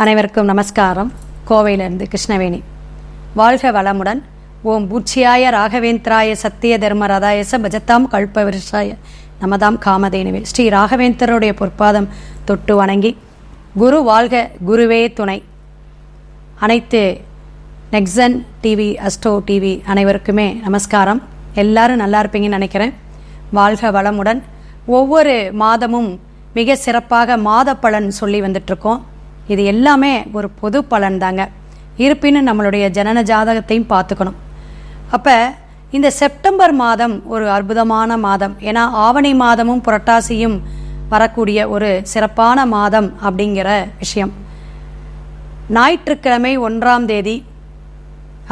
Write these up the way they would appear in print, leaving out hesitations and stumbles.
அனைவருக்கும் நமஸ்காரம். கோவையிலிருந்து கிருஷ்ணவேணி. வாழ்க வளமுடன். ஓம் பூச்சியாய ராகவேந்திராய சத்திய தர்மரதாயச பஜத்தாம் கல்பவிருஷாய நமதாம் காமதேனுவே. ஸ்ரீ ராகவேந்திரருடைய பொற்பாதம் தொட்டு வணங்கி, குரு வாழ்க, குருவே துணை. அனைத்து நெக்ஸன் டிவி, அஸ்ட்ரோ டிவி அனைவருக்குமே நமஸ்காரம். எல்லாரும் நல்லா இருப்பீங்கன்னு நினைக்கிறேன். வாழ்க வளமுடன். ஒவ்வொரு மாதமும் மிக சிறப்பாக மாத பலன் சொல்லி வந்துட்டுருக்கோம். இது எல்லாமே ஒரு பொது பலன் தாங்க. இருப்பினும் நம்மளுடைய ஜனன ஜாதகத்தையும் பார்த்துக்கணும். அப்போ இந்த செப்டம்பர் மாதம் ஒரு அற்புதமான மாதம். ஏன்னா ஆவணி மாதமும் புரட்டாசியும் வரக்கூடிய ஒரு சிறப்பான மாதம் அப்படிங்கிற விஷயம். ஞாயிற்றுக்கிழமை 1ஆம் தேதி,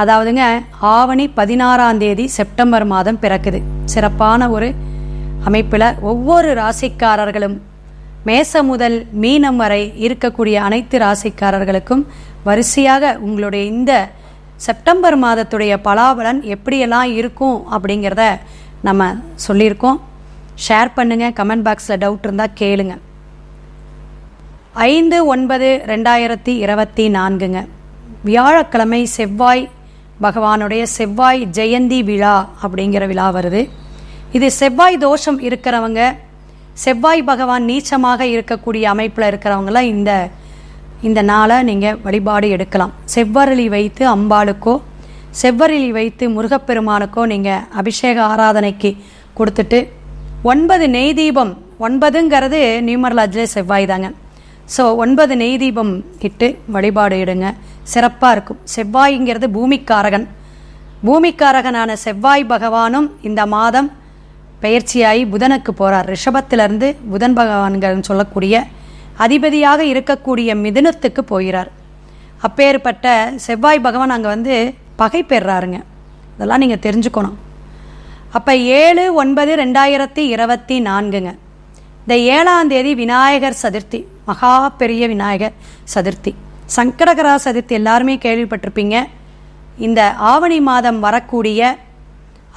அதாவதுங்க ஆவணி 16ஆம் தேதி செப்டம்பர் மாதம் பிறக்குது. சிறப்பான ஒரு அமைப்பில் ஒவ்வொரு ராசிக்காரர்களும் மேசம் முதல் மீனம் வரை இருக்கக்கூடிய அனைத்து ராசிக்காரர்களுக்கும் வரிசையாக உங்களுடைய இந்த செப்டம்பர் மாதத்துடைய பலாபலன் எப்படியெல்லாம் இருக்கும் அப்படிங்கிறத நம்ம சொல்லியிருக்கோம். ஷேர் பண்ணுங்கள். கமெண்ட் பாக்ஸில் டவுட் இருந்தால் கேளுங்க. 5/9/2024 வியாழக்கிழமை செவ்வாய் பகவானுடைய செவ்வாய் ஜெயந்தி விழா அப்படிங்கிற விழா வருது. இது செவ்வாய் தோஷம் இருக்கிறவங்க, செவ்வாய் பகவான் நீச்சமாக இருக்கக்கூடிய அமைப்பில் இருக்கிறவங்களாம் இந்த நாளை நீங்கள் வழிபாடு எடுக்கலாம். செவ்வரளி வைத்து அம்பாளுக்கோ செவ்வரளி வைத்து முருகப்பெருமானுக்கோ நீங்கள் அபிஷேக ஆராதனைக்கு கொடுத்துட்டு 9 நெய் தீபம், 9ங்கிறது நியூமரலாஜிலே செவ்வாய் தாங்க. ஸோ 9 நெய் தீபம் இட்டு வழிபாடு எடுங்க. சிறப்பாக இருக்கும். செவ்வாய்ங்கிறது பூமிக்காரகன். பூமிக்காரகனான செவ்வாய் பகவானும் இந்த மாதம் பெயர்ச்சியாகி புதனுக்கு போகிறார். ரிஷபத்திலிருந்து புதன் பகவான்கள் சொல்லக்கூடிய அதிபதியாக இருக்கக்கூடிய மிதுனத்துக்கு போகிறார். அப்பேற்பட்ட செவ்வாய் பகவான் அங்கே பகை பெறாருங்க. இதெல்லாம் நீங்கள் தெரிஞ்சுக்கணும். அப்போ 7/9/2024 இந்த 7ஆம் தேதி விநாயகர் சதுர்த்தி, மகா பெரிய விநாயகர் சதுர்த்தி, சங்கடகரா சதுர்த்தி எல்லாருமே கேள்விப்பட்டிருப்பீங்க. இந்த ஆவணி மாதம் வரக்கூடிய,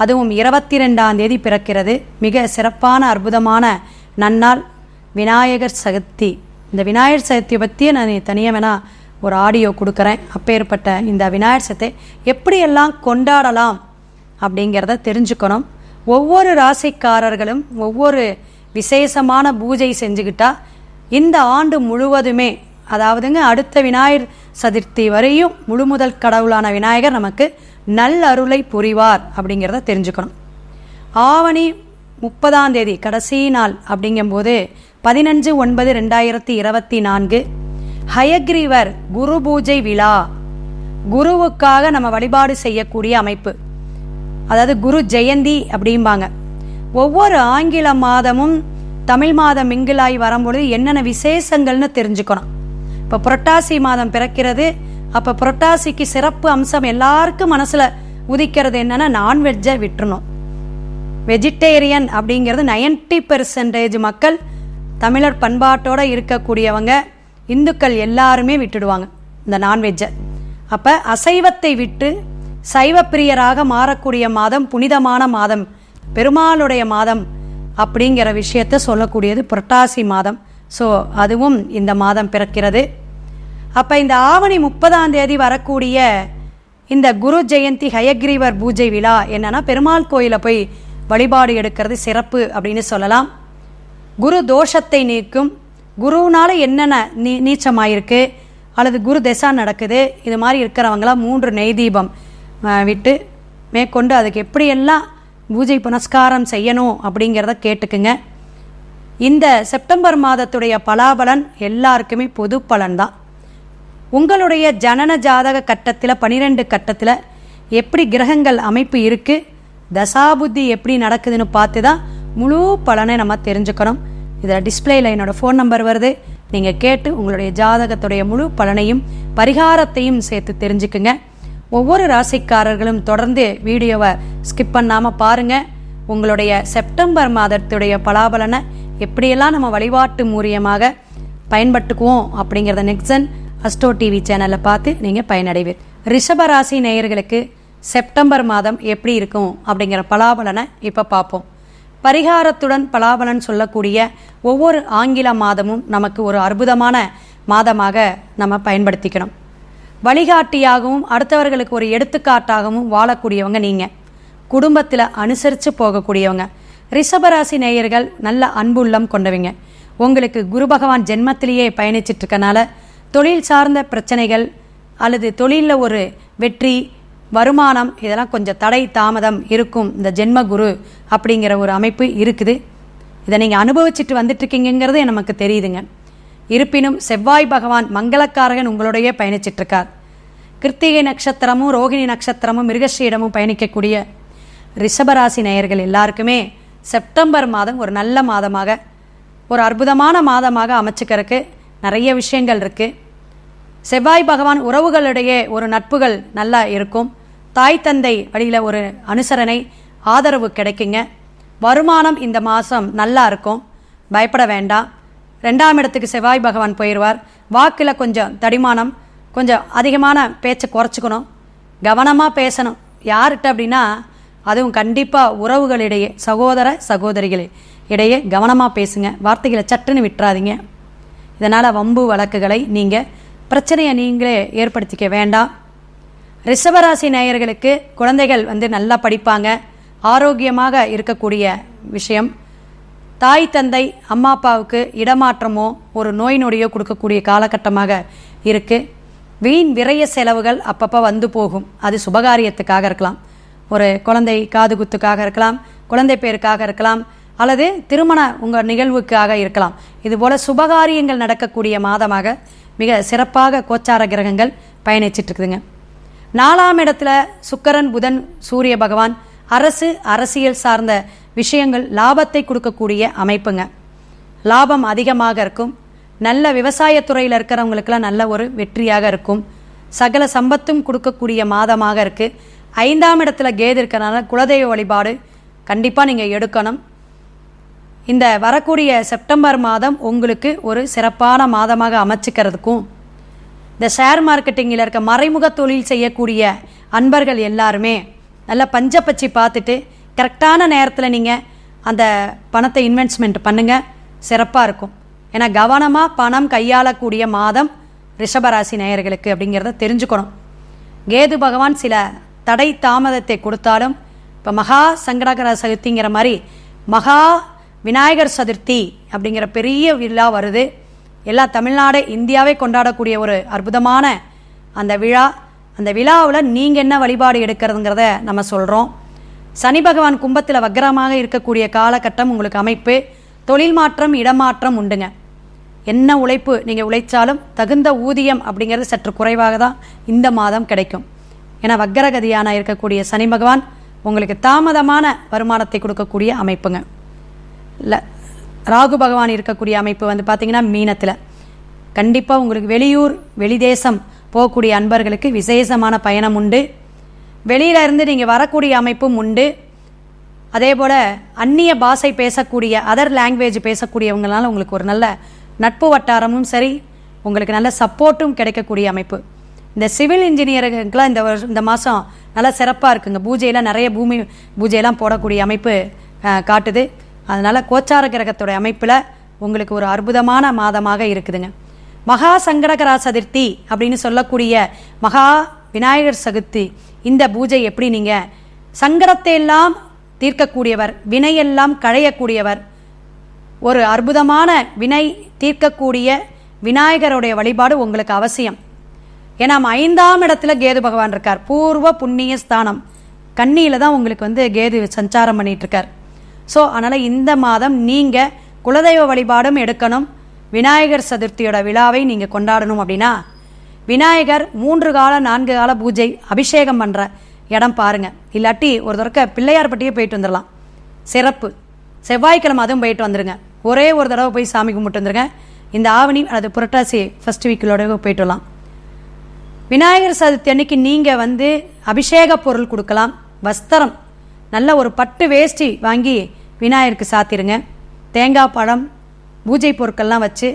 அதுவும் 22ஆம் தேதி பிறக்கிறது. மிக சிறப்பான அற்புதமான நன்னாள் விநாயகர் சதுர்த்தி. இந்த விநாயகர் சதுர்த்தியை பற்றியே நான் தனியாக வேணால் ஒரு ஆடியோ கொடுக்குறேன். அப்பேற்பட்ட இந்த விநாயகர் சதுர்த்தியை எப்படியெல்லாம் கொண்டாடலாம் அப்படிங்கிறத தெரிஞ்சுக்கணும். ஒவ்வொரு ராசிக்காரர்களும் ஒவ்வொரு விசேஷமான பூஜை செஞ்சுக்கிட்டா இந்த ஆண்டு முழுவதுமே, அதாவதுங்க அடுத்த விநாயகர் சதுர்த்தி வரையும் முழுமுதல் கடவுளான விநாயகர் நமக்கு நல் அருளை புரிவார் அப்படிங்கிறத தெரிஞ்சுக்கணும். ஆவணி 30ஆம் தேதி கடைசி நாள் அப்படிங்கும்போது 15/9/2024 ஹயக்ரீவர் குரு பூஜை விழா. குருவுக்காக நம்ம வழிபாடு செய்யக்கூடிய அமைப்பு, அதாவது குரு ஜெயந்தி அப்படிம்பாங்க. ஒவ்வொரு ஆங்கில மாதமும் தமிழ் மாதம் மிங்கிலாய் வரும்பொழுது என்னென்ன விசேஷங்கள்னு தெரிஞ்சுக்கணும். இப்போ புரட்டாசி மாதம் பிறக்கிறது. அப்போ புரட்டாசிக்கு சிறப்பு அம்சம் எல்லாருக்கும் மனசில் உதிக்கிறது என்னன்னா, நான்வெஜ்ஜை விட்டுறணும். வெஜிடேரியன் அப்படிங்கிறது 90% மக்கள், தமிழர் பண்பாட்டோடு இருக்கக்கூடியவங்க, இந்துக்கள் எல்லாருமே விட்டுடுவாங்க இந்த நான்வெஜ்ஜை. அப்போ அசைவத்தை விட்டு சைவ பிரியராக மாறக்கூடிய மாதம், புனிதமான மாதம், பெருமாளுடைய மாதம் அப்படிங்கிற விஷயத்தை சொல்லக்கூடியது புரட்டாசி மாதம். ஸோ அதுவும் இந்த மாதம் பிறக்கிறது. அப்போ இந்த ஆவணி 30ஆம் தேதி வரக்கூடிய இந்த குரு ஜெயந்தி ஹயக்ரீவர் பூஜை விழா என்னன்னா, பெருமாள் கோயிலில் போய் வழிபாடு எடுக்கிறது சிறப்பு அப்படின்னு சொல்லலாம். குரு தோஷத்தை நீக்கும். குருனால என்னென்ன நீச்சமாயிருக்கு அல்லது குரு தசா நடக்குது, இது மாதிரி இருக்கிறவங்களாம் 3 நெய் தீபம் விட்டு மேற்கொண்டு அதுக்கு எப்படியெல்லாம் பூஜை புனஸ்காரம் செய்யணும் அப்படிங்கிறத கேட்டுக்குங்க. இந்த செப்டம்பர் மாதத்துடைய பலாபலன் எல்லாருக்குமே பொது பலன் தான். உங்களுடைய ஜனன ஜாதக கட்டத்தில் 12 கட்டத்தில் எப்படி கிரகங்கள் அமைப்பு இருக்குது, தசாபுத்தி எப்படி நடக்குதுன்னு பார்த்து தான் முழு பலனை நம்ம தெரிஞ்சுக்கணும். இதில் டிஸ்பிளேயில் என்னோடய ஃபோன் நம்பர் வருது. நீங்கள் கேட்டு உங்களுடைய ஜாதகத்துடைய முழு பலனையும் பரிகாரத்தையும் சேர்த்து தெரிஞ்சுக்குங்க. ஒவ்வொரு ராசிக்காரர்களும் தொடர்ந்து வீடியோவை ஸ்கிப் பண்ணாமல் பாருங்கள். உங்களுடைய செப்டம்பர் மாதத்துடைய பலாபலனை எப்படியெல்லாம் நம்ம வழிபாட்டு மூலியமாக பயன்பட்டுக்குவோம் அப்படிங்கிறத நெக்ஸன் அஸ்ட்ரோ டிவி சேனலில் பார்த்து நீங்கள் பயனடைவீர். ரிஷபராசி நேயர்களுக்கு செப்டம்பர் மாதம் எப்படி இருக்கும் அப்படிங்கிற பலாபலனை இப்போ பார்ப்போம். பரிகாரத்துடன் பலாபலன் சொல்லக்கூடிய ஒவ்வொரு ஆங்கில மாதமும் நமக்கு ஒரு அற்புதமான மாதமாக நம்ம பயன்படுத்திக்கணும். வழிகாட்டியாகவும் அடுத்தவர்களுக்கு ஒரு எடுத்துக்காட்டாகவும் வாழக்கூடியவங்க நீங்கள். குடும்பத்தில் அனுசரித்து போகக்கூடியவங்க. ரிஷபராசி நேயர்கள் நல்ல அன்புள்ளம் கொண்டவங்க. உங்களுக்கு குரு பகவான் ஜென்மத்திலேயே பயணிச்சிட்ருக்கனால தொழில் சார்ந்த பிரச்சனைகள் அல்லது தொழிலில் ஒரு வெற்றி, வருமானம் இதெல்லாம் கொஞ்சம் தடை தாமதம் இருக்கும். இந்த ஜென்ம குரு அப்படிங்கிற ஒரு அமைப்பு இருக்குது. இதை நீங்கள் அனுபவிச்சுட்டு வந்துட்டுருக்கீங்கிறது நமக்கு தெரியுதுங்க. இருப்பினும் செவ்வாய் பகவான் மங்களக்காரகன் உங்களுடைய பயணிச்சிட்ருக்கார். கிருத்திகை நட்சத்திரமும் ரோகிணி நட்சத்திரமும் மிருகஸ்ரீடமும் பயணிக்கக்கூடிய ரிஷபராசி நேயர்கள் எல்லாருக்குமே செப்டம்பர் மாதம் ஒரு நல்ல மாதமாக, ஒரு அற்புதமான மாதமாக அமைச்சுக்கிறதுக்கு நிறைய விஷயங்கள் இருக்குது. செவ்வாய் பகவான் உறவுகளிடையே ஒரு நட்புகள் நல்லா இருக்கும். தாய் தந்தை வழியில் ஒரு அனுசரணை, ஆதரவு கிடைக்குங்க. வருமானம் இந்த மாதம் நல்லா இருக்கும், பயப்பட வேண்டாம். 2ஆம் இடத்துக்கு செவ்வாய் பகவான் போயிடுவார். வாக்கில் கொஞ்சம் தடிமானம், கொஞ்சம் அதிகமான பேச்சை குறைச்சிக்கணும், கவனமாக பேசணும். யார்கிட்ட அப்படின்னா அதுவும் கண்டிப்பாக உறவுகளிடையே, சகோதர சகோதரிகள் இடையே கவனமாக பேசுங்க. வார்த்தைகளை சட்டுன்னு விட்டுறாதீங்க. இதனால் வம்பு வழக்குகளை நீங்கள் பிரச்சனையை நீங்களே ஏற்படுத்திக்க வேண்டாம். ரிஷபராசி நேயர்களுக்கு குழந்தைகள் நல்லா படிப்பாங்க, ஆரோக்கியமாக இருக்கக்கூடிய விஷயம். தாய் தந்தை அம்மா அப்பாவுக்கு இடமாற்றமோ ஒரு நோய் நொடியோ கொடுக்கக்கூடிய காலகட்டமாக இருக்குது. வீண் விரைய செலவுகள் அப்பப்போ வந்து போகும். அது சுபகாரியத்துக்காக இருக்கலாம், ஒரு குழந்தை காது குத்துக்காக இருக்கலாம், குழந்தை பேருக்காக இருக்கலாம், அல்லது திருமண உங்கள் நிகழ்வுக்காக இருக்கலாம். இதுபோல் சுபகாரியங்கள் நடக்கக்கூடிய மாதமாக மிக சிறப்பாக கோச்சார கிரகங்கள் பயணிச்சிட்ருக்குதுங்க. 4ஆம் இடத்துல சுக்கிரன், புதன், சூரிய பகவான் அரசு, அரசியல் சார்ந்த விஷயங்கள் லாபத்தை கொடுக்கக்கூடிய அமைப்புங்க. லாபம் அதிகமாக இருக்கும். நல்ல விவசாயத்துறையில் இருக்கிறவங்களுக்கெல்லாம் நல்ல ஒரு வெற்றியாக இருக்கும். சகல சம்பத்தும் கொடுக்கக்கூடிய மாதமாக இருக்குது. 5ஆம் இடத்துல கேது இருக்கிறனால குலதெய்வ வழிபாடு கண்டிப்பாக நீங்கள் எடுக்கணும். இந்த வரக்கூடிய செப்டம்பர் மாதம் உங்களுக்கு ஒரு சிறப்பான மாதமாக அமைச்சிக்கிறதுக்கும், இந்த ஷேர் மார்க்கெட்டிங்கில் இருக்க மறைமுக தொழில் செய்யக்கூடிய அன்பர்கள் எல்லாருமே நல்லா பஞ்சப்பச்சி பார்த்துட்டு கரெக்டான நேரத்தில் நீங்கள் அந்த பணத்தை இன்வெஸ்ட்மெண்ட் பண்ணுங்கள், சிறப்பாக இருக்கும். ஏன்னா கவனமாக பணம் கையாளக்கூடிய மாதம் ரிஷபராசி நேயர்களுக்கு அப்படிங்கிறத தெரிஞ்சுக்கணும். கேது பகவான் சில தடை தாமதத்தை கொடுத்தாலும் இப்போ மகா சங்கடகர சதுர்த்திங்கிற மாதிரி மகா விநாயகர் சதுர்த்தி அப்படிங்கிற பெரிய விழா வருது. எல்லா தமிழ்நாடு இந்தியாவே கொண்டாடக்கூடிய ஒரு அற்புதமான அந்த விழா. அந்த விழாவில் நீங்கள் என்ன வழிபாடு எடுக்கிறதுங்கிறத நம்ம சொல்கிறோம். சனி பகவான் கும்பத்தில் வக்ரமாக இருக்கக்கூடிய காலகட்டம் உங்களுக்கு அமைப்பு. தொழில் மாற்றம், இடமாற்றம் உண்டுங்க. என்ன உழைப்பு நீங்கள் உழைச்சாலும் தகுந்த ஊதியம் அப்படிங்கிறது சற்று குறைவாக தான் இந்த மாதம் கிடைக்கும். ஏன்னா வக்ரகதியான இருக்கக்கூடிய சனி பகவான் உங்களுக்கு தாமதமான வருமானத்தை கொடுக்கக்கூடிய அமைப்புங்க. இல்லை, ராகு பகவான் இருக்கக்கூடிய அமைப்பு பார்த்தீங்கன்னா மீனத்தில். கண்டிப்பாக உங்களுக்கு வெளியூர், வெளிதேசம் போகக்கூடிய அன்பர்களுக்கு விசேஷமான பயணம் உண்டு. வெளியில இருந்து நீங்கள் வரக்கூடிய அமைப்பும் உண்டு. அதே போல் அந்நிய பாஷை பேசக்கூடிய, அதர் லாங்குவேஜ் பேசக்கூடியவங்களால உங்களுக்கு ஒரு நல்ல நட்பு வட்டாரமும் சரி, உங்களுக்கு நல்ல சப்போர்ட்டும் கிடைக்கக்கூடிய அமைப்பு. இந்த சிவில் இன்ஜினியருக்கெலாம் இந்த மாதம் நல்லா சிறப்பாக இருக்குங்க. பூஜையில் நிறைய பூமி பூஜையெல்லாம் போடக்கூடிய அமைப்பு காட்டுது. அதனால் கோச்சார கிரகத்துடைய அமைப்பில் உங்களுக்கு ஒரு அற்புதமான மாதமாக இருக்குதுங்க. மகா சங்கடகரா சதுர்த்தி அப்படின்னு சொல்லக்கூடிய மகா விநாயகர் சதுர்த்தி, இந்த பூஜை எப்படி நீங்கள் சங்கடத்தை எல்லாம் தீர்க்கக்கூடியவர், வினையெல்லாம் களையக்கூடியவர், ஒரு அற்புதமான வினை தீர்க்கக்கூடிய விநாயகருடைய வழிபாடு உங்களுக்கு அவசியம். ஏன்னா 5ஆம் இடத்துல கேது பகவான் இருக்கார். பூர்வ புண்ணிய ஸ்தானம் கன்னியில் தான் உங்களுக்கு கேது சஞ்சாரம் பண்ணிட்டு இருக்கார். ஸோ அதனால் இந்த மாதம் நீங்கள் குலதெய்வ வழிபாடும் எடுக்கணும். விநாயகர் சதுர்த்தியோட விழாவை நீங்கள் கொண்டாடணும். அப்படின்னா விநாயகர் 3 கால 4 கால பூஜை அபிஷேகம் பண்ணுற இடம் பாருங்கள். இல்லாட்டி ஒரு தடவை பிள்ளையார்பட்டியே போயிட்டு வந்துடலாம், சிறப்பு. செவ்வாய்க்கிழமை அதுவும் போயிட்டு வந்துடுங்க. ஒரே ஒரு தடவை போய் சாமி கும்பிட்டு வந்துடுங்க. இந்த ஆவணி அல்லது புரட்டாசி ஃபர்ஸ்ட் வீக்கிலோட போயிட்டு வரலாம். விநாயகர் சதுர்த்தி அன்னைக்கு நீங்கள் அபிஷேக பொருள் கொடுக்கலாம். வஸ்திரம், நல்ல ஒரு பட்டு வேஷ்டி வாங்கி விநாயகருக்கு சாத்திருங்க. தேங்காய் பழம், பூஜை பொருட்கள்லாம் வச்சு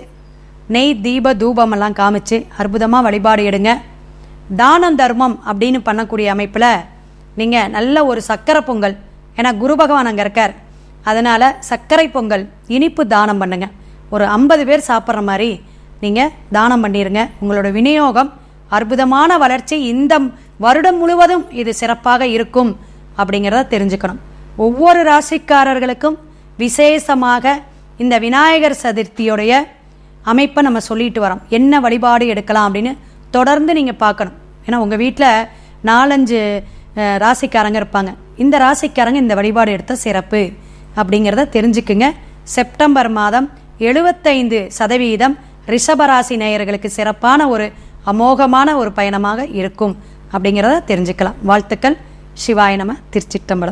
நெய், தீப, தூபமெல்லாம் காமிச்சு அற்புதமாக வழிபாடு எடுங்க. தானம் தர்மம் அப்படின்னு பண்ணக்கூடிய அமைப்பில் நீங்கள் நல்ல ஒரு சக்கரை பொங்கல், ஏன்னா குரு பகவான் அங்கே இருக்கார், அதனால் சர்க்கரை பொங்கல், இனிப்பு தானம் பண்ணுங்க. ஒரு 50 பேர் சாப்பிட்ற மாதிரி நீங்கள் தானம் பண்ணிடுங்க. உங்களோட விநியோகம் அற்புதமான வளர்ச்சி, இந்த வருடம் முழுவதும் இது சிறப்பாக இருக்கும் அப்படிங்கிறத தெரிஞ்சுக்கணும். ஒவ்வொரு ராசிக்காரர்களுக்கும் விசேஷமாக இந்த விநாயகர் சதுர்த்தியோடைய அமைப்பை நம்ம சொல்லிட்டு வரோம். என்ன வழிபாடு எடுக்கலாம் அப்படின்னு தொடர்ந்து நீங்கள் பார்க்கணும். ஏன்னா உங்கள் வீட்டில் 4-5 ராசிக்காரங்க இருப்பாங்க. இந்த ராசிக்காரங்க இந்த வழிபாடு எடுத்த சிறப்பு அப்படிங்கிறத தெரிஞ்சுக்குங்க. செப்டம்பர் மாதம் 75% ரிஷபராசி நேயர்களுக்கு சிறப்பான ஒரு அமோகமான ஒரு பயணமாக இருக்கும் அப்படிங்கிறத தெரிஞ்சுக்கலாம். வாழ்த்துக்கள். சிவாய நம. திருச்சிற்றம்பலம்.